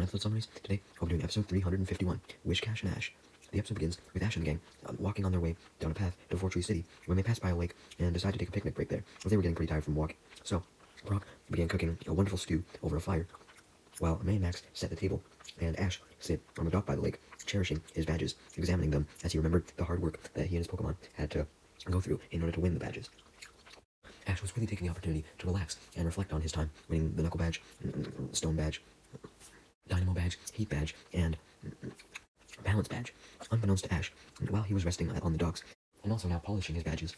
episode summaries. Today, I'll be doing episode 351, Wish Cash and Ash. The episode begins with Ash and the gang walking on their way down a path to Fortree City when they pass by a lake and decide to take a picnic break there, as they were getting pretty tired from walking. So, Brock began cooking a wonderful stew over a fire, while May and Max set the table, and Ash sit on the dock by the lake, cherishing his badges, examining them as he remembered the hard work that he and his Pokemon had to go through in order to win the badges. Ash was really taking the opportunity to relax and reflect on his time winning the Knuckle Badge, Stone Badge, Dynamo Badge, Heat Badge, and Balance Badge. Unbeknownst to Ash, while he was resting on the docks, and also now polishing his badges,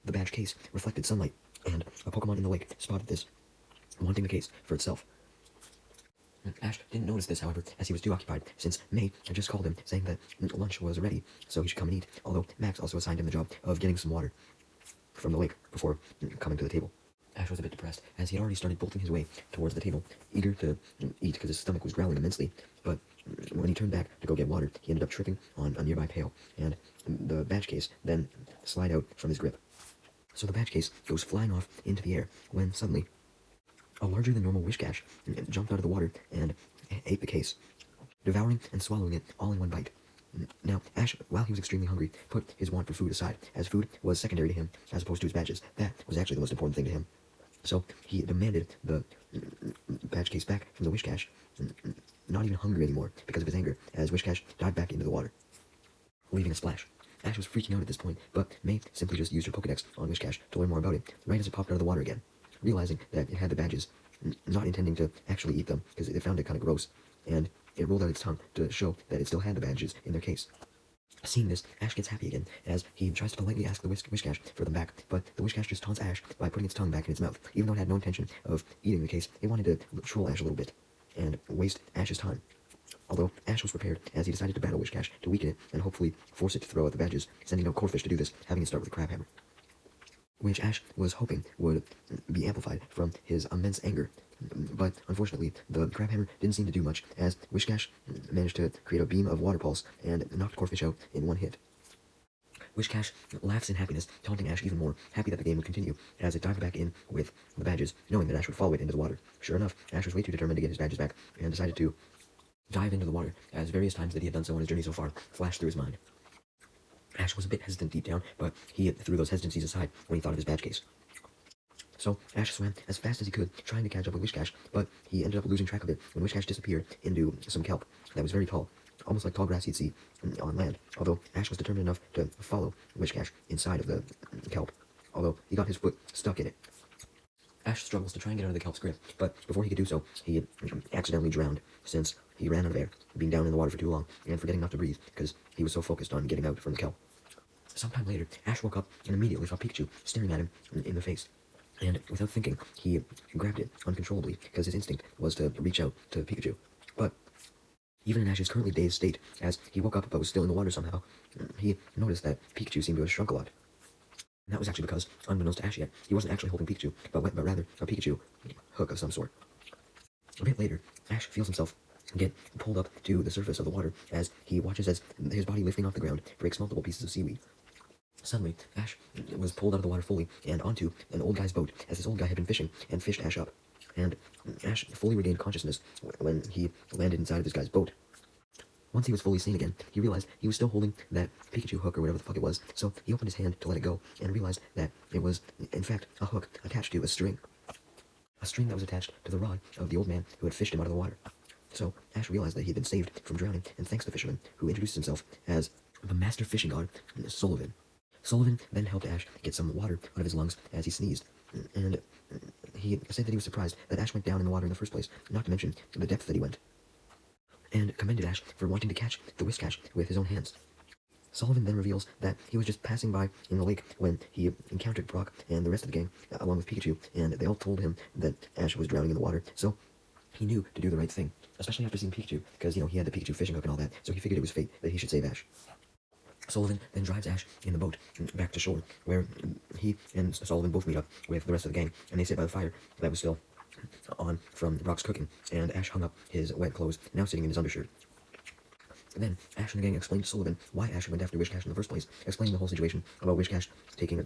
the badge case reflected sunlight, and a Pokemon in the lake spotted this, wanting the case for itself. Ash didn't notice this, however, as he was too occupied, since May had just called him, saying that lunch was ready, so he should come and eat, although Max also assigned him the job of getting some water from the lake before coming to the table. Ash was a bit depressed, as he had already started bolting his way towards the table, eager to eat because his stomach was growling immensely, but when he turned back to go get water, he ended up tripping on a nearby pail, and the badge case then slid out from his grip. So the badge case goes flying off into the air, when suddenly a larger than normal Wishcash jumped out of the water and ate the case, devouring and swallowing it all in one bite. Now, Ash, while he was extremely hungry, put his want for food aside, as food was secondary to him, as opposed to his badges. That was actually the most important thing to him. So, he demanded the badge case back from the Wishcash, not even hungry anymore because of his anger, as Wishcash dived back into the water, leaving a splash. Ash was freaking out at this point, but May simply just used her Pokedex on Wishcash to learn more about it, right as it popped out of the water again. Realizing that it had the badges, not intending to actually eat them, because it found it kind of gross, and it rolled out its tongue to show that it still had the badges in their case. Seeing this, Ash gets happy again, as he tries to politely ask the Wishcash for them back, but the Wishcash just taunts Ash by putting its tongue back in its mouth. Even though it had no intention of eating the case, it wanted to troll Ash a little bit, and waste Ash's time. Although Ash was prepared, as he decided to battle Wishcash to weaken it, and hopefully force it to throw out the badges, sending out Corphish to do this, having it start with a Crab Hammer, which Ash was hoping would be amplified from his immense anger. But unfortunately, the Crab Hammer didn't seem to do much, as Wishcash managed to create a beam of water pulse and knocked Corphish out in one hit. Wishcash laughs in happiness, taunting Ash even more, happy that the game would continue, as it dived back in with the badges, knowing that Ash would follow it into the water. Sure enough, Ash was way too determined to get his badges back, and decided to dive into the water, as various times that he had done so on his journey so far flashed through his mind. Ash was a bit hesitant deep down, but he threw those hesitancies aside when he thought of his badge case. So Ash swam as fast as he could, trying to catch up with Wishcash, but he ended up losing track of it when Wishcash disappeared into some kelp that was very tall, almost like tall grass you'd see on land, although Ash was determined enough to follow Wishcash inside of the kelp, although he got his foot stuck in it. Ash struggles to try and get out of the kelp's grip, but before he could do so, he accidentally drowned, since he ran out of air, being down in the water for too long, and forgetting not to breathe, because he was so focused on getting out from the kelp. Sometime later, Ash woke up and immediately saw Pikachu staring at him in the face. And without thinking, he grabbed it uncontrollably, because his instinct was to reach out to Pikachu. But even in Ash's currently dazed state, as he woke up but was still in the water somehow, he noticed that Pikachu seemed to have shrunk a lot. And that was actually because, unbeknownst to Ash yet, he wasn't actually holding Pikachu, but rather a Pikachu hook of some sort. A bit later, Ash feels himself get pulled up to the surface of the water, as he watches as his body lifting off the ground breaks multiple pieces of seaweed. Suddenly, Ash was pulled out of the water fully and onto an old guy's boat, as this old guy had been fishing and fished Ash up. And Ash fully regained consciousness when he landed inside of this guy's boat. Once he was fully sane again, he realized he was still holding that Pikachu hook or whatever the fuck it was, so he opened his hand to let it go and realized that it was, in fact, a hook attached to a string. A string that was attached to the rod of the old man who had fished him out of the water. So Ash realized that he had been saved from drowning, and thanks to the fisherman, who introduced himself as the master fishing god, Sullivan. Sullivan then helped Ash get some water out of his lungs as he sneezed, and he said that he was surprised that Ash went down in the water in the first place, not to mention the depth that he went, and commended Ash for wanting to catch the Wishcash with his own hands. Sullivan then reveals that he was just passing by in the lake when he encountered Brock and the rest of the gang, along with Pikachu, and they all told him that Ash was drowning in the water, so he knew to do the right thing, especially after seeing Pikachu, because, he had the Pikachu fishing hook and all that, so he figured it was fate that he should save Ash. Sullivan then drives Ash in the boat back to shore, where he and Sullivan both meet up with the rest of the gang, and they sit by the fire that was still on from Brock's cooking, and Ash hung up his wet clothes, now sitting in his undershirt. Then Ash and the gang explained to Sullivan why Ash went after Wishcash in the first place, explaining the whole situation about Wishcash taking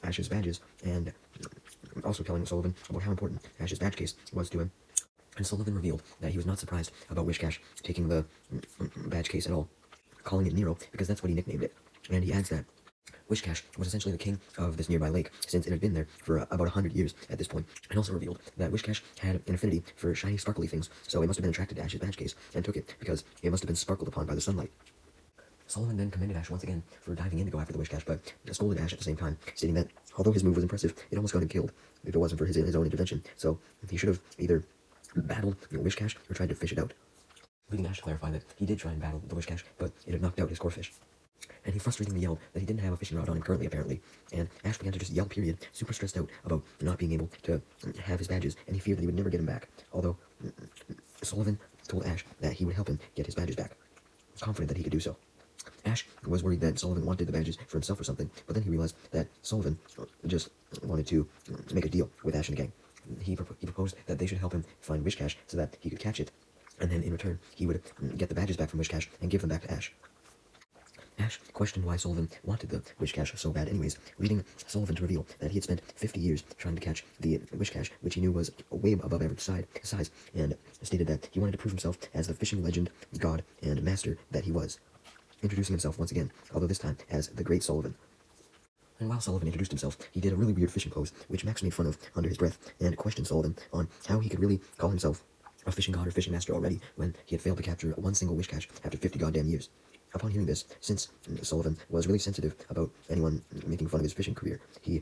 Ash's badges, and also telling Sullivan about how important Ash's badge case was to him, and Sullivan revealed that he was not surprised about Wishcash taking the badge case at all, calling it Nero because that's what he nicknamed it. And he adds that Wishcash was essentially the king of this nearby lake, since it had been there for about 100 years at this point, and also revealed that Wishcash had an affinity for shiny, sparkly things, so it must have been attracted to Ash's badge case, and took it because it must have been sparkled upon by the sunlight. Sullivan then commended Ash once again for diving in to go after the Wishcash, but scolded Ash at the same time, stating that although his move was impressive, it almost got him killed if it wasn't for his own intervention, so he should have either battled the Wishcash or tried to fish it out. Leading Ash to clarify that he did try and battle the Wishcash, but it had knocked out his core fish. And he frustratingly yelled that he didn't have a fishing rod on him currently, apparently. And Ash began to just yell, period, super stressed out about not being able to have his badges, and he feared that he would never get them back. Although, Sullivan told Ash that he would help him get his badges back, confident that he could do so. Ash was worried that Sullivan wanted the badges for himself or something, but then he realized that Sullivan just wanted to make a deal with Ash and the gang. He proposed that they should help him find Wishcash so that he could catch it, and then in return, he would get the badges back from Wishcash and give them back to Ash. Ash questioned why Sullivan wanted the Wishcash so bad anyways, leading Sullivan to reveal that he had spent 50 years trying to catch the Wishcash, which he knew was way above average size, and stated that he wanted to prove himself as the fishing legend, god, and master that he was, introducing himself once again, although this time as the Great Sullivan. And while Sullivan introduced himself, he did a really weird fishing pose, which Max made fun of under his breath, and questioned Sullivan on how he could really call himself a fishing god or fishing master already when he had failed to capture one single Wishcash after 50 goddamn years. Upon hearing this, since Sullivan was really sensitive about anyone making fun of his fishing career, he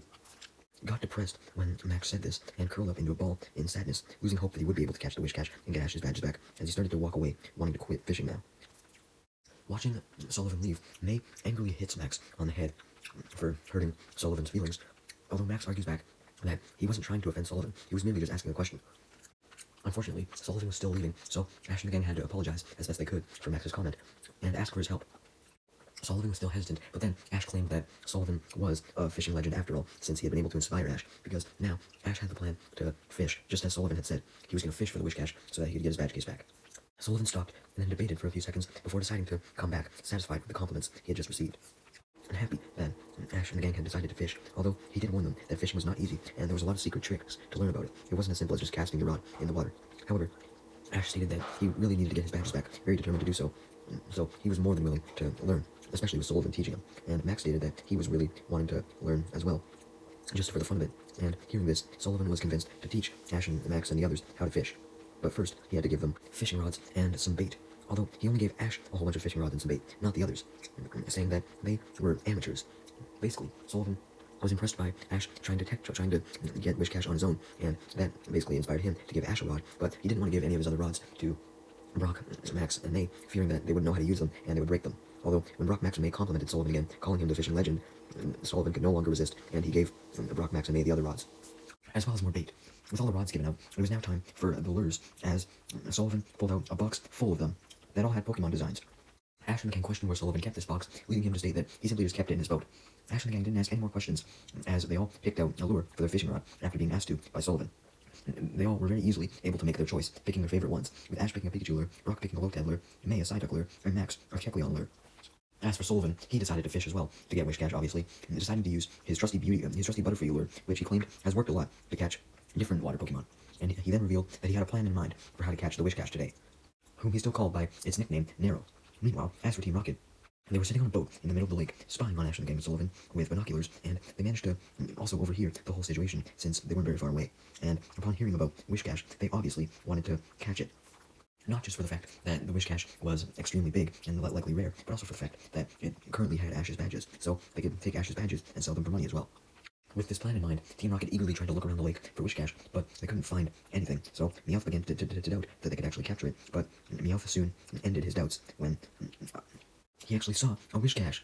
got depressed when Max said this and curled up into a ball in sadness, losing hope that he would be able to catch the Wishcash and get Ash's badges back, as he started to walk away, wanting to quit fishing now. Watching Sullivan leave, May angrily hits Max on the head for hurting Sullivan's feelings, although Max argues back that he wasn't trying to offend Sullivan, he was merely just asking a question. Unfortunately, Sullivan was still leaving, so Ash and the gang had to apologize as best they could for Max's comment, and ask for his help. Sullivan was still hesitant, but then Ash claimed that Sullivan was a fishing legend after all, since he had been able to inspire Ash, because now Ash had the plan to fish, just as Sullivan had said. He was going to fish for the Wishcash so that he could get his badge case back. Sullivan stopped and then debated for a few seconds before deciding to come back, satisfied with the compliments he had just received. And happy that Ash and the gang had decided to fish, although he did warn them that fishing was not easy, and there was a lot of secret tricks to learn about it. It wasn't as simple as just casting your rod in the water. However, Ash stated that he really needed to get his badges back, very determined to do so, so he was more than willing to learn, especially with Sullivan teaching him, and Max stated that he was really wanting to learn as well, just for the fun of it, and hearing this, Sullivan was convinced to teach Ash and Max and the others how to fish. But first, he had to give them fishing rods and some bait, although he only gave Ash a whole bunch of fishing rods and some bait, not the others, saying that they were amateurs. Basically, Sullivan was impressed by Ash trying to get Wishcash on his own, and that basically inspired him to give Ash a rod, but he didn't want to give any of his other rods to Brock, Max, and May, fearing that they wouldn't know how to use them and they would break them. Although, when Brock, Max, and May complimented Sullivan again, calling him the fishing legend, Sullivan could no longer resist, and he gave Brock, Max, and May the other rods, as well as more bait. With all the rods given out, it was now time for the lures, as Sullivan pulled out a box full of them that all had Pokemon designs. Ash and the gang questioned where Sullivan kept this box, leading him to state that he simply just kept it in his boat. Ash and the gang didn't ask any more questions, as they all picked out a lure for their fishing rod after being asked to by Sullivan. They all were very easily able to make their choice, picking their favorite ones, with Ash picking a Pikachu lure, Brock picking a Lotad lure, May a Psyduck lure, and Max a Kecleon lure. As for Sullivan, he decided to fish as well, to get Wishcash obviously, and decided to use his trusty Butterfree lure, which he claimed has worked a lot to catch different water Pokemon. And he then revealed that he had a plan in mind for how to catch the Wishcash today, whom he still called by its nickname, Nero. Meanwhile, as for Team Rocket, they were sitting on a boat in the middle of the lake, spying on Ash and the gang of Sullivan with binoculars, and they managed to also overhear the whole situation, since they weren't very far away. And upon hearing about Wishcash, they obviously wanted to catch it. Not just for the fact that the Wishcash was extremely big and likely rare, but also for the fact that it currently had Ash's badges, so they could take Ash's badges and sell them for money as well. With this plan in mind, Team Rocket eagerly tried to look around the lake for Wishcash, but they couldn't find anything, so Meowth began to doubt that they could actually capture it, but Meowth soon ended his doubts when he actually saw a Wishcash.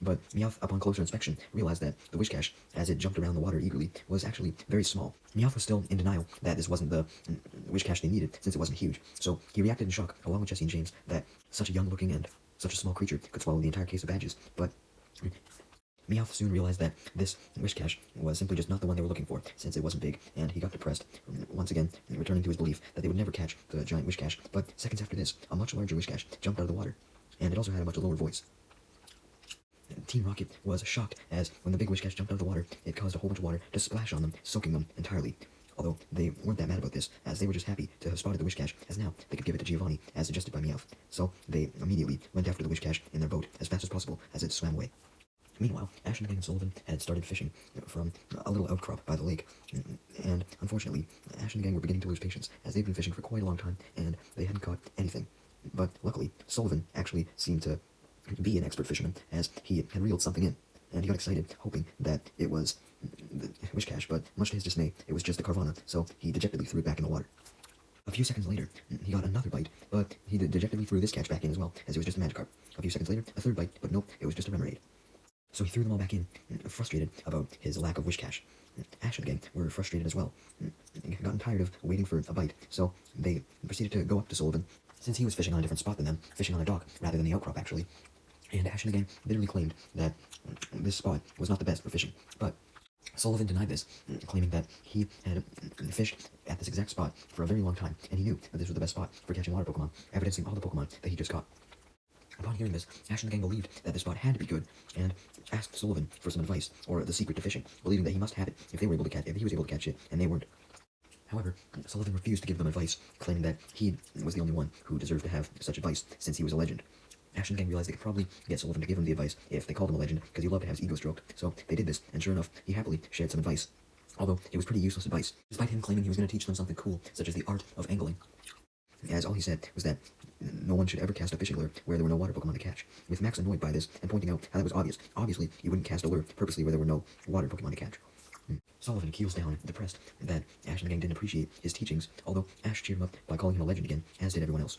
But Meowth, upon closer inspection, realized that the Wishcash, as it jumped around the water eagerly, was actually very small. Meowth was still in denial that this wasn't the Wishcash they needed, since it wasn't huge, so he reacted in shock, along with Jesse and James, that such a young-looking and such a small creature could swallow the entire case of badges, but Meowth soon realized that this Wishcash was simply just not the one they were looking for, since it wasn't big, and he got depressed, once again returning to his belief that they would never catch the giant Wishcash. But seconds after this, a much larger Wishcash jumped out of the water, and it also had a much lower voice. Team Rocket was shocked, as when the big Wishcash jumped out of the water, it caused a whole bunch of water to splash on them, soaking them entirely. although they weren't that mad about this, as they were just happy to have spotted the wish cache, as now they could give it to Giovanni, as suggested by Meowth. So they immediately went after the wish cache in their boat as fast as possible as it swam away. Meanwhile, Ash and the gang of Sullivan had started fishing from a little outcrop by the lake, and unfortunately, Ash and the gang were beginning to lose patience, as they'd been fishing for quite a long time, and they hadn't caught anything. But luckily, Sullivan actually seemed to be an expert fisherman, as he had reeled something in, and he got excited, hoping that it was the wish cache, but much to his dismay, it was just a Carvana, so he dejectedly threw it back in the water. A few seconds later, he got another bite, but he dejectedly threw this catch back in as well, as it was just a Magikarp. A few seconds later, a third bite, but nope, it was just a Remoraid. So he threw them all back in, frustrated about his lack of wish cache. Ash and the gang were frustrated as well, gotten tired of waiting for a bite, so they proceeded to go up to Sullivan, since he was fishing on a different spot than them, fishing on a dock rather than the outcrop actually. And Ash and the gang bitterly claimed that this spot was not the best for fishing, but Sullivan denied this, claiming that he had fished at this exact spot for a very long time, and he knew that this was the best spot for catching water Pokemon, evidencing all the Pokemon that he just caught. Upon hearing this, Ash and the gang believed that the spot had to be good, and asked Sullivan for some advice, or the secret to fishing, believing that he must have it if he was able to catch it, and they weren't. However, Sullivan refused to give them advice, claiming that he was the only one who deserved to have such advice, since he was a legend. Ash and the gang realized they could probably get Sullivan to give him the advice if they called him a legend, because he loved to have his ego stroked, so they did this, and sure enough, he happily shared some advice. Although, it was pretty useless advice, despite him claiming he was going to teach them something cool, such as the art of angling. As all he said was that no one should ever cast a fishing lure where there were no water Pokemon to catch, with Max annoyed by this and pointing out how that was obvious. Obviously, you wouldn't cast a lure purposely where there were no water Pokemon to catch. Sullivan keels down, depressed that Ash and the gang didn't appreciate his teachings, although Ash cheered him up by calling him a legend again, as did everyone else.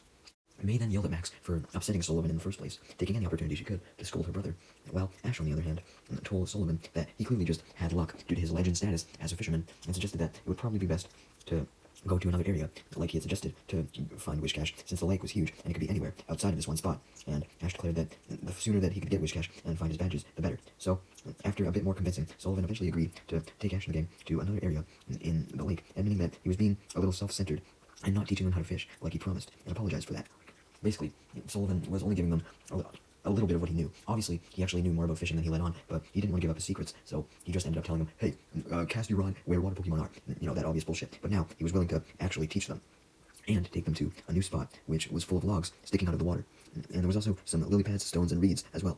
May then yelled at Max for upsetting Sullivan in the first place, taking any opportunity she could to scold her brother, while Ash, on the other hand, told Sullivan that he clearly just had luck due to his legend status as a fisherman, and suggested that it would probably be best to go to another area, like he had suggested, to find wish cache, since the lake was huge and it could be anywhere outside of this one spot, and Ash declared that the sooner that he could get wish cache and find his badges, the better. So, after a bit more convincing, Sullivan eventually agreed to take Ash and the gang to another area in the lake, admitting that he was being a little self-centered and not teaching them how to fish like he promised, and apologized for that. Basically, Sullivan was only giving them a little bit of what he knew. Obviously, he actually knew more about fishing than he let on, but he didn't want to give up his secrets, so he just ended up telling them, hey, cast your rod where water Pokemon are. You know, that obvious bullshit. But now, he was willing to actually teach them, and take them to a new spot, which was full of logs sticking out of the water. And there was also some lily pads, stones, and reeds as well,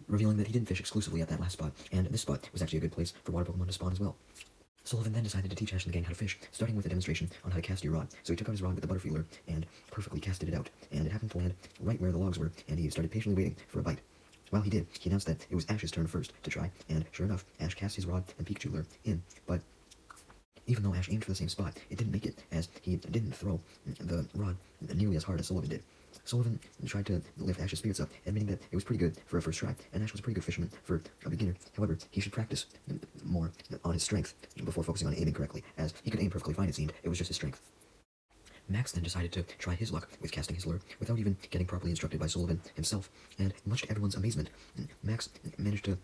revealing that he didn't fish exclusively at that last spot, and this spot was actually a good place for water Pokemon to spawn as well. Sullivan then decided to teach Ash and the gang how to fish, starting with a demonstration on how to cast your rod. So he took out his rod with the Butterfree lure and perfectly casted it out, and it happened to land right where the logs were, and he started patiently waiting for a bite. While he did, he announced that it was Ash's turn first to try, and sure enough, Ash cast his rod and Pikachu lure in, but even though Ash aimed for the same spot, it didn't make it, as he didn't throw the rod nearly as hard as Sullivan did. Sullivan tried to lift Ash's spirits up, admitting that it was pretty good for a first try, and Ash was a pretty good fisherman for a beginner. However, he should practice more on his strength before focusing on aiming correctly, as he could aim perfectly fine, it seemed. It was just his strength. Max then decided to try his luck with casting his lure, without even getting properly instructed by Sullivan himself, and much to everyone's amazement, Max managed to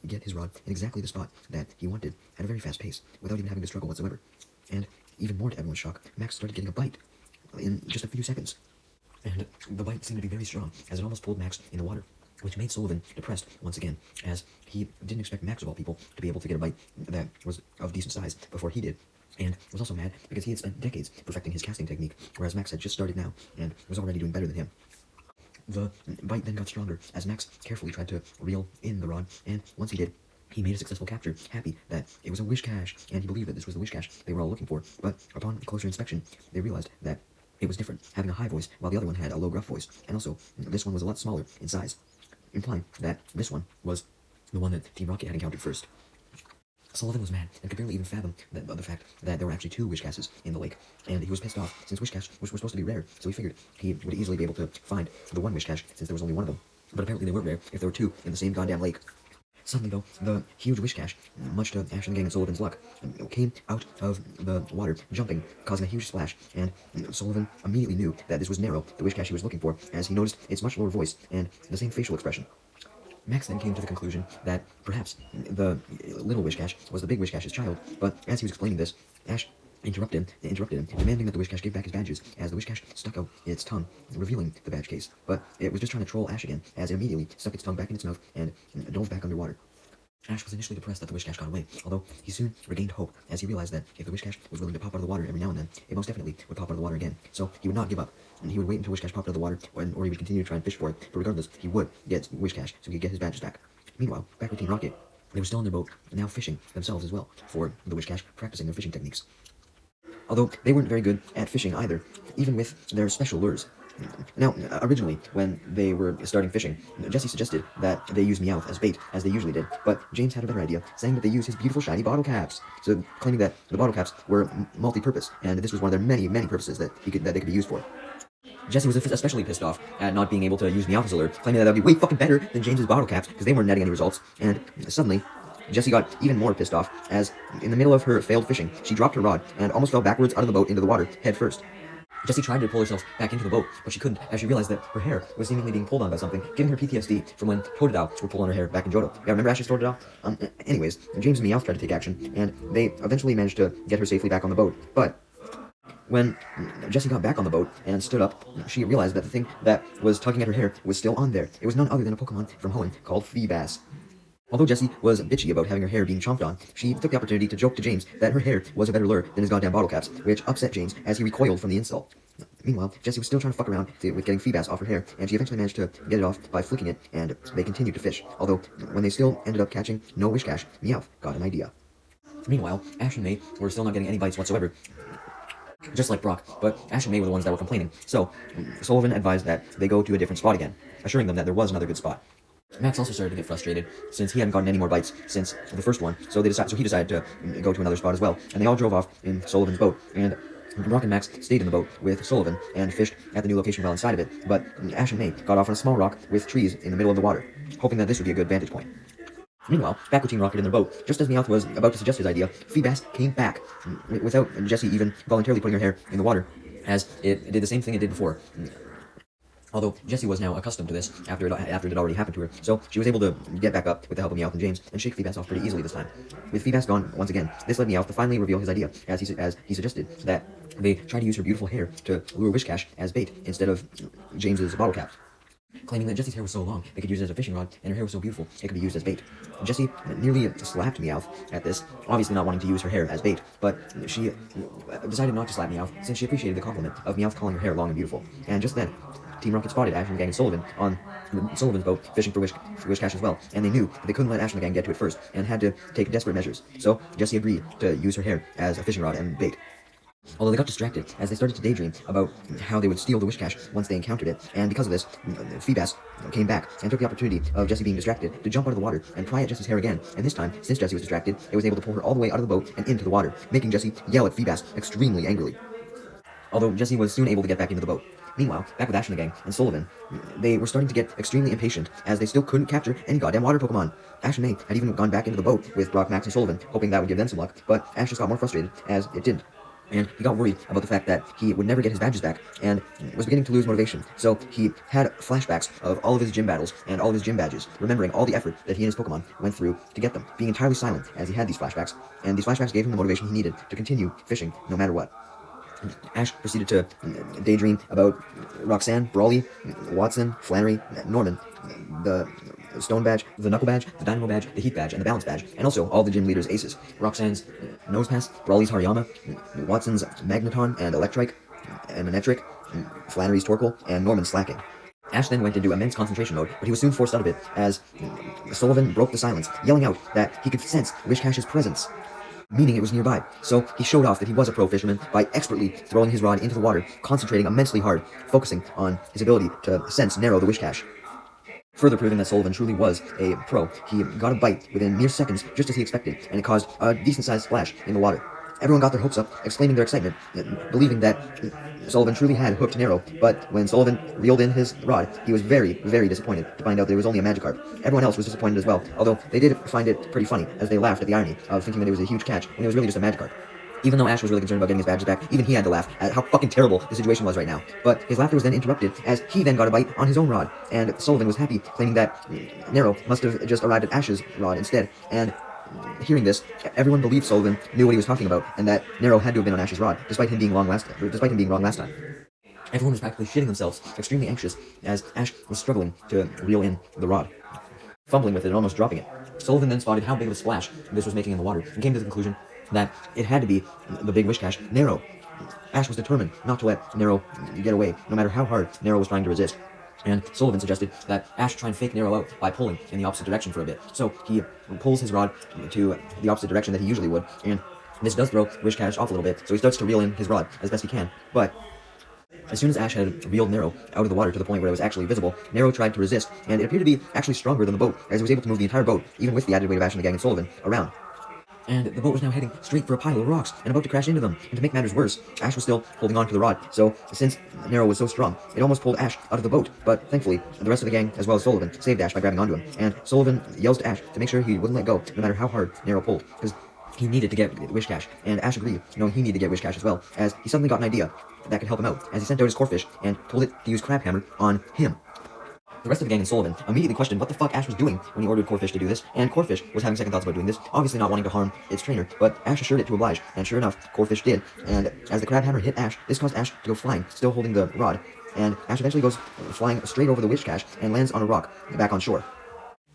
get his rod in exactly the spot that he wanted, at a very fast pace, without even having to struggle whatsoever. And even more to everyone's shock, Max started getting a bite in just a few seconds. And the bite seemed to be very strong, as it almost pulled Max in the water, which made Sullivan depressed once again, as he didn't expect Max, of all people, to be able to get a bite that was of decent size before he did, and was also mad because he had spent decades perfecting his casting technique, whereas Max had just started now, and was already doing better than him. The bite then got stronger, as Max carefully tried to reel in the rod, and once he did, he made a successful capture, happy that it was a wish cache, and he believed that this was the wish cache they were all looking for, but upon closer inspection, they realized that it was different, having a high voice, while the other one had a low, gruff voice, and also, this one was a lot smaller in size, implying that this one was the one that Team Rocket had encountered first. Sullivan was mad, and could barely even fathom the fact that there were actually two wish caches in the lake, and he was pissed off, since wish cache was supposed to be rare, so he figured he would easily be able to find the one wish cache, since there was only one of them. But apparently they weren't rare if there were two in the same goddamn lake. Suddenly, though, the huge wish cache, much to Ash and the gang and Sullivan's luck, came out of the water, jumping, causing a huge splash, and Sullivan immediately knew that this was Nero, the wish cache he was looking for, as he noticed its much lower voice and the same facial expression. Max then came to the conclusion that perhaps the little wish cache was the big wish cache's child, but as he was explaining this, Ash interrupted him, demanding that the wish cache give back his badges, as the wish cache stuck out its tongue, revealing the badge case. But it was just trying to troll Ash again, as it immediately stuck its tongue back in its mouth and dove back underwater. Ash was initially depressed that the wish cache got away, although he soon regained hope as he realized that if the wish cache was willing to pop out of the water every now and then, it most definitely would pop out of the water again. So he would not give up, and he would wait until wish cache popped out of the water, or he would continue to try and fish for it. But regardless, he would get wish cache so he could get his badges back. Meanwhile, back with Team Rocket, they were still on their boat, now fishing themselves as well for the wish cache, practicing their fishing techniques. Although they weren't very good at fishing either, even with their special lures. Now, originally, when they were starting fishing, Jesse suggested that they use Meowth as bait, as they usually did, but James had a better idea, saying that they use his beautiful shiny bottle caps, so claiming that the bottle caps were multi-purpose, and this was one of their many, many purposes that they could be used for. Jesse was especially pissed off at not being able to use Meowth as a lure, claiming that would be way fucking better than James's bottle caps, because they weren't netting any results, and suddenly, Jessie got even more pissed off, as in the middle of her failed fishing, she dropped her rod and almost fell backwards out of the boat into the water, head first. Jessie tried to pull herself back into the boat, but she couldn't, as she realized that her hair was seemingly being pulled on by something, giving her PTSD from when Totodile would pull on her hair back in Johto. Yeah, remember Ash's Totodile? Anyways, James and Meowth tried to take action, and they eventually managed to get her safely back on the boat, but when Jessie got back on the boat and stood up, she realized that the thing that was tugging at her hair was still on there. It was none other than a Pokemon from Hoenn called Feebas. Although Jessie was bitchy about having her hair being chomped on, she took the opportunity to joke to James that her hair was a better lure than his goddamn bottle caps, which upset James as he recoiled from the insult. Meanwhile, Jessie was still trying to fuck around with getting Feebas off her hair, and she eventually managed to get it off by flicking it, and they continued to fish. Although, when they still ended up catching no wish cache, Meowth got an idea. Meanwhile, Ash and May were still not getting any bites whatsoever, just like Brock, but Ash and May were the ones that were complaining. So, Sullivan advised that they go to a different spot again, assuring them that there was another good spot. Max also started to get frustrated, since he hadn't gotten any more bites since the first one, so he decided to go to another spot as well, and they all drove off in Sullivan's boat, and Brock and Max stayed in the boat with Sullivan and fished at the new location well inside of it, but Ash and May got off on a small rock with trees in the middle of the water, hoping that this would be a good vantage point. Meanwhile, back with Team Rocket in their boat, just as Meowth was about to suggest his idea, Feebas came back, without Jessie even voluntarily putting her hair in the water, as it did the same thing it did before. Although Jessie was now accustomed to this after it had already happened to her, so she was able to get back up with the help of Meowth and James and shake Feebas off pretty easily this time. With Feebas gone once again, this led Meowth to finally reveal his idea, as he suggested that they try to use her beautiful hair to lure wish cache as bait instead of James's bottle cap. Claiming that Jessie's hair was so long, they could use it as a fishing rod, and her hair was so beautiful, it could be used as bait. Jessie nearly slapped Meowth at this, obviously not wanting to use her hair as bait, but she decided not to slap Meowth, since she appreciated the compliment of Meowth calling her hair long and beautiful. And just then, Team Rocket spotted Ash and the gang and Sullivan on Sullivan's boat fishing for wish cache as well, and they knew that they couldn't let Ash and the gang get to it first, and had to take desperate measures. So Jessie agreed to use her hair as a fishing rod and bait. Although they got distracted as they started to daydream about how they would steal the wish cache once they encountered it, and because of this, Feebas came back and took the opportunity of Jessie being distracted to jump out of the water and pry at Jessie's hair again, and this time, since Jessie was distracted, it was able to pull her all the way out of the boat and into the water, making Jessie yell at Feebas extremely angrily. Although Jessie was soon able to get back into the boat. Meanwhile, back with Ash and the gang and Sullivan, they were starting to get extremely impatient as they still couldn't capture any goddamn water Pokemon. Ash and May had even gone back into the boat with Brock, Max, and Sullivan, hoping that would give them some luck, but Ash just got more frustrated as it didn't. And he got worried about the fact that he would never get his badges back, and was beginning to lose motivation. So he had flashbacks of all of his gym battles and all of his gym badges, remembering all the effort that he and his Pokemon went through to get them, being entirely silent as he had these flashbacks, and these flashbacks gave him the motivation he needed to continue fishing no matter what. Ash proceeded to daydream about Roxanne, Brawly, Watson, Flannery, Norman, the Stone Badge, the Knuckle Badge, the Dynamo Badge, the Heat Badge, and the Balance Badge, and also all the gym leaders' aces. Roxanne's Nosepass, Brawly's Hariyama, Watson's Magneton and Electrike, and Manectric, Flannery's Torkoal, and Norman's Slacking. Ash then went into immense concentration mode, but he was soon forced out of it as Sullivan broke the silence, yelling out that he could sense Wish Cache's presence, meaning it was nearby. So he showed off that he was a pro fisherman by expertly throwing his rod into the water, concentrating immensely hard, focusing on his ability to sense narrow the wish cache. Further proving that Sullivan truly was a pro, he got a bite within mere seconds, just as he expected, and it caused a decent-sized splash in the water. Everyone got their hopes up, exclaiming their excitement, believing that Sullivan truly had hooked Nero, but when Sullivan reeled in his rod, he was very, very disappointed to find out that it was only a Magikarp. Everyone else was disappointed as well, although they did find it pretty funny, as they laughed at the irony of thinking that it was a huge catch, when it was really just a Magikarp. Even though Ash was really concerned about getting his badges back, even he had to laugh at how fucking terrible the situation was right now. But his laughter was then interrupted as he then got a bite on his own rod, and Sullivan was happy, claiming that Nero must have just arrived at Ash's rod instead, and hearing this, everyone believed Sullivan knew what he was talking about, and that Nero had to have been on Ash's rod, despite him being wrong last time. Everyone was practically shitting themselves, extremely anxious, as Ash was struggling to reel in the rod. fumbling with it and almost dropping it. Sullivan then spotted how big of a splash this was making in the water and came to the conclusion that it had to be the big wish cache, Nero. Ash was determined not to let Nero get away, no matter how hard Nero was trying to resist. And Sullivan suggested that Ash try and fake Nero out by pulling in the opposite direction for a bit. So he pulls his rod to the opposite direction that he usually would, and this does throw Wish Cache off a little bit, so he starts to reel in his rod as best he can. But as soon as Ash had reeled Nero out of the water to the point where it was actually visible, Nero tried to resist, and it appeared to be actually stronger than the boat, as it was able to move the entire boat, even with the added weight of Ash and the gang and Sullivan, around. And the boat was now heading straight for a pile of rocks and about to crash into them. And to make matters worse, Ash was still holding on to the rod. So since Nero was so strong, it almost pulled Ash out of the boat. But thankfully, the rest of the gang, as well as Sullivan, saved Ash by grabbing onto him. And Sullivan yells to Ash to make sure he wouldn't let go, no matter how hard Nero pulled, because he needed to get Wish Cache. And Ash agreed, knowing he needed to get Wish Cache as well, as he suddenly got an idea that could help him out, as he sent out his Corefish and told it to use Crab Hammer on him. The rest of the gang and Sullivan immediately questioned what the fuck Ash was doing when he ordered Corefish to do this, and Corefish was having second thoughts about doing this, obviously not wanting to harm its trainer, but Ash assured it to oblige, and sure enough, Corefish did, and as the Crab Hammer hit Ash, this caused Ash to go flying, still holding the rod, and Ash eventually goes flying straight over the Wish Cache and lands on a rock back on shore.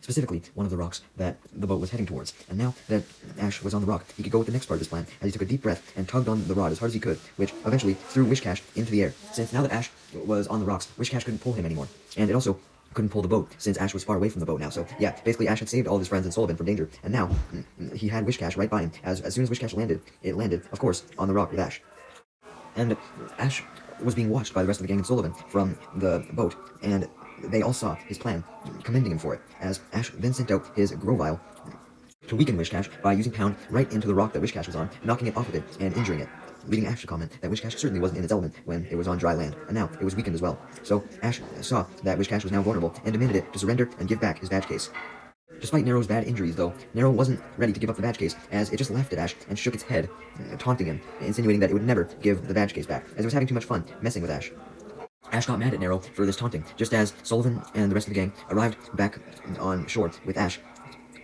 Specifically, one of the rocks that the boat was heading towards. And now that Ash was on the rock, he could go with the next part of his plan, as he took a deep breath and tugged on the rod as hard as he could, which eventually threw Wish Cache into the air. Since now that Ash was on the rocks, Wish Cache couldn't pull him anymore. And it also couldn't pull the boat, since Ash was far away from the boat now. So yeah, basically Ash had saved all of his friends and Sullivan from danger, and now he had Wish Cache right by him. As soon as Wish Cache landed, it landed, of course, on the rock with Ash. And Ash was being watched by the rest of the gang and Sullivan from the boat, and they all saw his plan, commending him for it, as Ash then sent out his Grovile to weaken Wish Cache by using Pound right into the rock that Wish Cache was on, knocking it off of it and injuring it, leading Ash to comment that Wish Cache certainly wasn't in its element when it was on dry land, and now it was weakened as well. So Ash saw that Wish Cache was now vulnerable and demanded it to surrender and give back his badge case. Despite Nero's bad injuries, though, Nero wasn't ready to give up the badge case, as it just laughed at Ash and shook its head, taunting him, insinuating that it would never give the badge case back, as it was having too much fun messing with Ash. Ash got mad at Nero for this taunting, just as Sullivan and the rest of the gang arrived back on shore with Ash.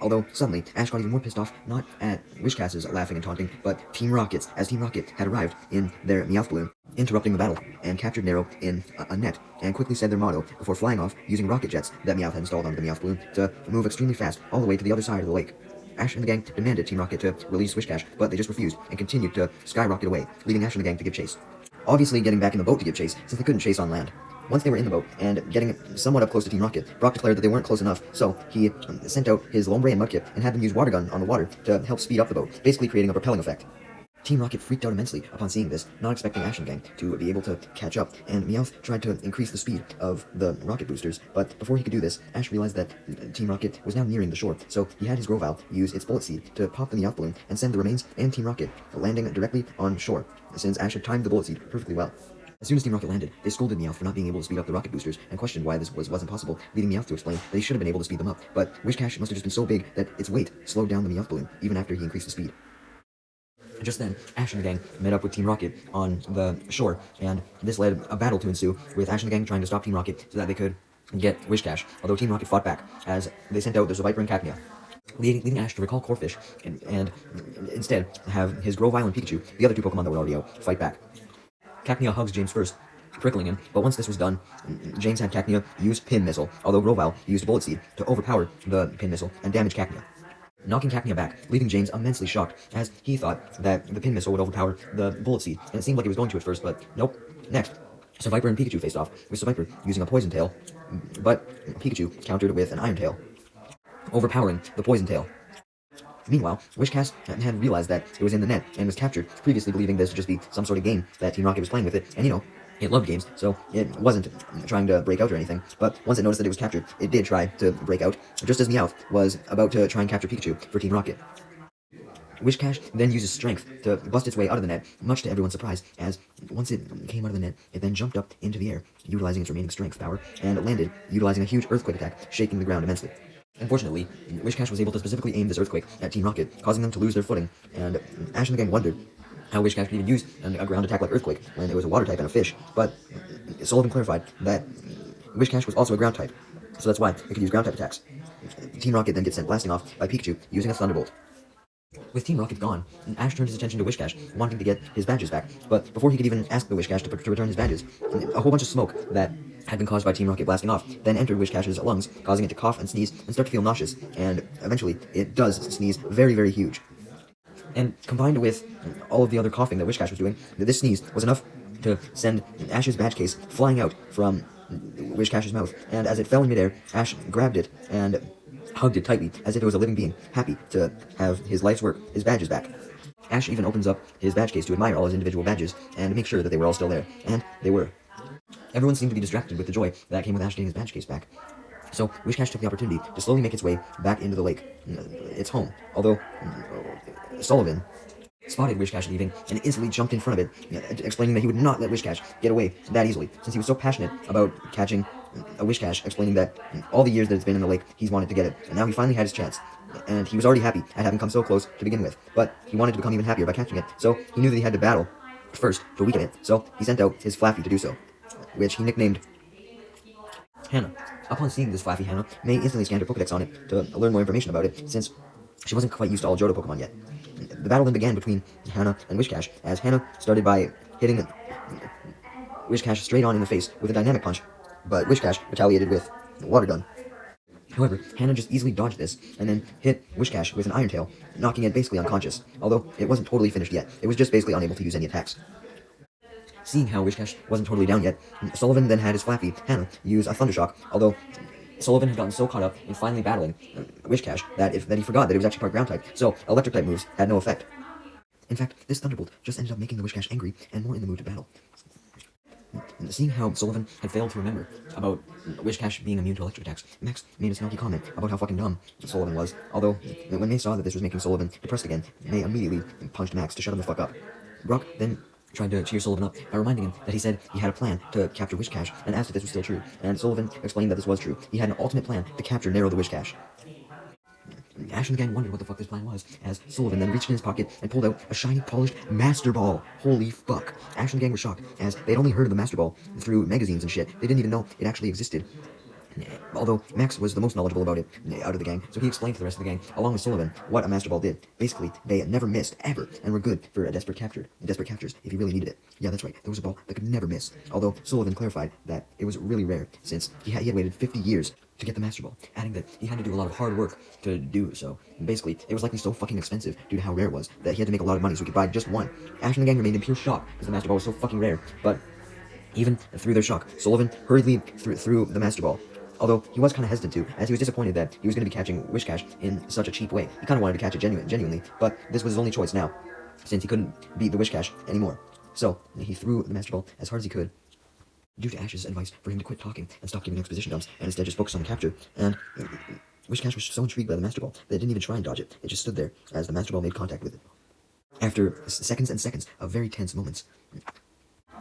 Although, suddenly, Ash got even more pissed off, not at Wish Cache's laughing and taunting, but Team Rocket's, as Team Rocket had arrived in their Meowth balloon, interrupting the battle, and captured Nero in a net, and quickly said their motto before flying off using rocket jets that Meowth had installed onto the Meowth balloon to move extremely fast all the way to the other side of the lake. Ash and the gang demanded Team Rocket to release Wish Cache, but they just refused, and continued to skyrocket away, leaving Ash and the gang to give chase. Obviously getting back in the boat to give chase, since they couldn't chase on land. Once they were in the boat, and getting somewhat up close to Team Rocket, Brock declared that they weren't close enough, so he sent out his Lombre and Mudkip and had them use water gun on the water to help speed up the boat, basically creating a propelling effect. Team Rocket freaked out immensely upon seeing this, not expecting Ash and gang to be able to catch up, and Meowth tried to increase the speed of the rocket boosters, but before he could do this, Ash realized that Team Rocket was now nearing the shore, so he had his Grovile use its bullet seed to pop the Meowth balloon and send the remains and Team Rocket landing directly on shore, since Ash had timed the bullet seed perfectly well. As soon as Team Rocket landed, they scolded Meowth for not being able to speed up the rocket boosters and questioned why this wasn't possible, leading Meowth to explain that he should have been able to speed them up, but Wish Cache must have just been so big that its weight slowed down the Meowth balloon, even after he increased the speed. Just then, Ash and the gang met up with Team Rocket on the shore, and this led a battle to ensue, with Ash and the gang trying to stop Team Rocket so that they could get Wish Cache, although Team Rocket fought back, as they sent out the Viper and Cacnea, leading Ash to recall Corefish, and instead have his Grovile and Pikachu, the other two Pokemon that were already out, fight back. Cacnea hugs James first, prickling him, but once this was done, James had Cacnea use Pin Missile, although Grovile used Bullet Seed to overpower the Pin Missile and damage Cacnea, knocking Cacnea back, leaving James immensely shocked, as he thought that the Pin Missile would overpower the Bullet Seed, and it seemed like it was going to at first, but nope. Next, Viper and Pikachu faced off, with Viper using a Poison Tail, but Pikachu countered with an Iron Tail, overpowering the Poison Tail. Meanwhile, Wish Cache had realized that it was in the net and was captured, previously believing this to just be some sort of game that Team Rocket was playing with it, and it loved games, so it wasn't trying to break out or anything, but once it noticed that it was captured, it did try to break out, just as Meowth was about to try and capture Pikachu for Team Rocket. Wish Cache then uses strength to bust its way out of the net, much to everyone's surprise, as once it came out of the net, it then jumped up into the air, utilizing its remaining strength power, and landed, utilizing a huge earthquake attack, shaking the ground immensely. Unfortunately, Wish Cache was able to specifically aim this earthquake at Team Rocket, causing them to lose their footing, and Ash and the gang wondered how Wish Cache could even use a ground attack like Earthquake when it was a water type and a fish, but Sullivan clarified that Wish Cache was also a ground type, so that's why it could use ground type attacks. Team Rocket then gets sent blasting off by Pikachu using a Thunderbolt. With Team Rocket gone, Ash turned his attention to Wish Cache, wanting to get his badges back, but before he could even ask the Wish Cache to return his badges, a whole bunch of smoke that had been caused by Team Rocket blasting off, then entered Wish Cash's lungs, causing it to cough and sneeze and start to feel nauseous, and eventually it does sneeze very, very huge. And combined with all of the other coughing that Wish Cash was doing, this sneeze was enough to send Ash's badge case flying out from Wish Cash's mouth, and as it fell in midair, Ash grabbed it and hugged it tightly, as if it was a living being, happy to have his life's work, his badges back. Ash even opens up his badge case to admire all his individual badges, and make sure that they were all still there, and they were. Everyone seemed to be distracted with the joy that came with Ash getting his badge case back. So, Wish Cash took the opportunity to slowly make its way back into the lake, its home, although Sullivan spotted Wish Cash leaving and instantly jumped in front of it, explaining that he would not let Wish Cash get away that easily, since he was so passionate about catching a Wish Cash, explaining that all the years that it's been in the lake, he's wanted to get it, and now he finally had his chance. And he was already happy at having come so close to begin with, but he wanted to become even happier by catching it, so he knew that he had to battle first to weaken it, so he sent out his Flaffy to do so, which he nicknamed Hannah. Upon seeing this Flaffy, Hannah May instantly scanned her Pokedex on it to learn more information about it, since she wasn't quite used to all Johto Pokemon yet. The battle then began between Hannah and Wish Cash, as Hannah started by hitting Wish Cash straight on in the face with a dynamic punch, but Wish Cash retaliated with a water gun. However, Hannah just easily dodged this, and then hit Wish Cash with an Iron Tail, knocking it basically unconscious, although it wasn't totally finished yet. It was just basically unable to use any attacks. Seeing how Wish Cash wasn't totally down yet, Sullivan then had his Flaffy, Hannah, use a Thundershock, although Sullivan had gotten so caught up in finally battling Wish Cash that he forgot that it was actually part ground type, so electric type moves had no effect. In fact, this Thunderbolt just ended up making the Wish Cash angry and more in the mood to battle. Seeing how Sullivan had failed to remember about Wish Cash being immune to electric attacks, Max made a snarky comment about how fucking dumb Sullivan was, although when May saw that this was making Sullivan depressed again, May immediately punched Max to shut him the fuck up. Brock then tried to cheer Sullivan up by reminding him that he said he had a plan to capture Wish Cash, and asked if this was still true, and Sullivan explained that this was true. He had an ultimate plan to capture Narrow the Wish Cash. Ash and the gang wondered what the fuck this plan was, as Sullivan then reached in his pocket and pulled out a shiny, polished Master Ball. Holy fuck. Ash and the gang were shocked, as they'd only heard of the Master Ball through magazines and shit. They didn't even know it actually existed. Although Max was the most knowledgeable about it out of the gang, so he explained to the rest of the gang, along with Sullivan, what a Master Ball did. Basically, they never missed, ever, and were good for a desperate captures if you really needed it. Yeah, that's right, there was a ball that could never miss. Although Sullivan clarified that it was really rare, since he had waited 50 years to get the Master Ball, adding that he had to do a lot of hard work to do so. Basically, it was likely so fucking expensive due to how rare it was, that he had to make a lot of money so he could buy just one. Ash and the gang remained in pure shock, because the Master Ball was so fucking rare, but even through their shock, Sullivan hurriedly threw the Master Ball. Although he was kind of hesitant to, as he was disappointed that he was going to be catching Wish Cash in such a cheap way. He kind of wanted to catch it genuinely, but this was his only choice now, since he couldn't beat the Wish Cash anymore. So, he threw the Master Ball as hard as he could, due to Ash's advice for him to quit talking and stop giving exposition dumps, and instead just focus on the capture. And Wish Cash was so intrigued by the Master Ball that it didn't even try and dodge it. It just stood there as the Master Ball made contact with it. After seconds and seconds of very tense moments.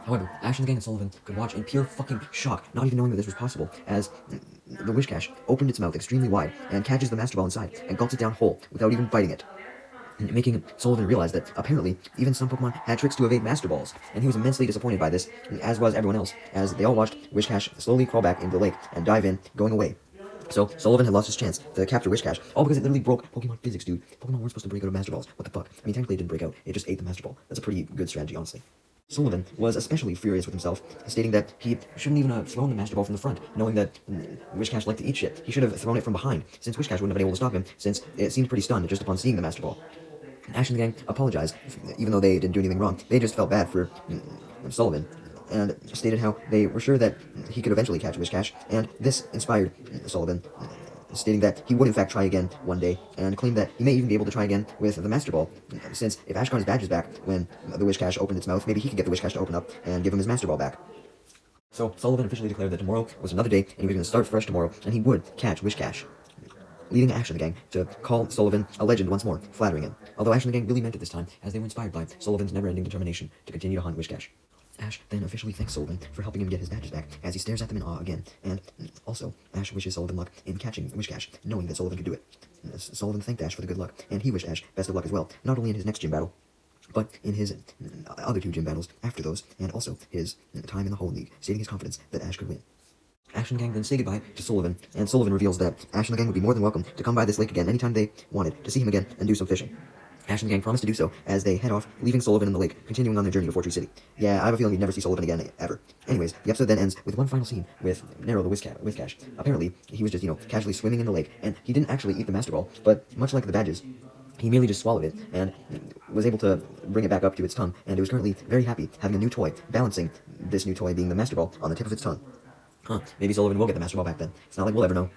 However, Ash and the gang and Sullivan could watch in pure fucking shock, not even knowing that this was possible, as the Wish Cash opened its mouth extremely wide and catches the Master Ball inside and gulps it down whole without even biting it, making Sullivan realize that apparently even some Pokemon had tricks to evade Master Balls, and he was immensely disappointed by this, as was everyone else, as they all watched Wish Cash slowly crawl back into the lake and dive in, going away. So, Sullivan had lost his chance to capture Wish Cash, all because it literally broke Pokemon physics, dude. Pokemon weren't supposed to break out of Master Balls. What the fuck? I mean, technically it didn't break out, it just ate the Master Ball. That's a pretty good strategy, honestly. Sullivan was especially furious with himself, stating that he shouldn't even have thrown the Master Ball from the front, knowing that Wish Cash liked to eat shit. He should have thrown it from behind, since Wish Cash wouldn't have been able to stop him, since it seemed pretty stunned just upon seeing the Master Ball. Ash and the gang apologized, even though they didn't do anything wrong. They just felt bad for Sullivan, and stated how they were sure that he could eventually catch Wish Cash, and this inspired Sullivan, stating that he would in fact try again one day, and claimed that he may even be able to try again with the Master Ball, since if Ash got his badges back when the Wish Cash opened its mouth, maybe he could get the Wish Cash to open up and give him his Master Ball back. So Sullivan officially declared that tomorrow was another day, and he was going to start fresh tomorrow, and he would catch Wish Cash, leading Ash and the gang to call Sullivan a legend once more, flattering him. Although Ash and the gang really meant it this time, as they were inspired by Sullivan's never-ending determination to continue to hunt Wish Cash. Ash then officially thanks Sullivan for helping him get his badges back, as he stares at them in awe again, and also Ash wishes Sullivan luck in catching Wish Cash, knowing that Sullivan could do it. Sullivan thanked Ash for the good luck, and he wished Ash best of luck as well, not only in his next gym battle, but in his other two gym battles after those, and also his time in the Hoenn League, stating his confidence that Ash could win. Ash and the gang then say goodbye to Sullivan, and Sullivan reveals that Ash and the gang would be more than welcome to come by this lake again anytime they wanted, to see him again and do some fishing. Ash and the gang promise to do so as they head off, leaving Sullivan in the lake, continuing on their journey to Fortree City. Yeah, I have a feeling we'd never see Sullivan again, ever. Anyways, the episode then ends with one final scene with Nero the Wizcash. Apparently, he was just, casually swimming in the lake, and he didn't actually eat the Master Ball, but much like the badges, he merely just swallowed it and was able to bring it back up to its tongue, and it was currently very happy having a new toy, balancing this new toy being the Master Ball on the tip of its tongue. Huh, maybe Sullivan will get the Master Ball back then. It's not like we'll ever know.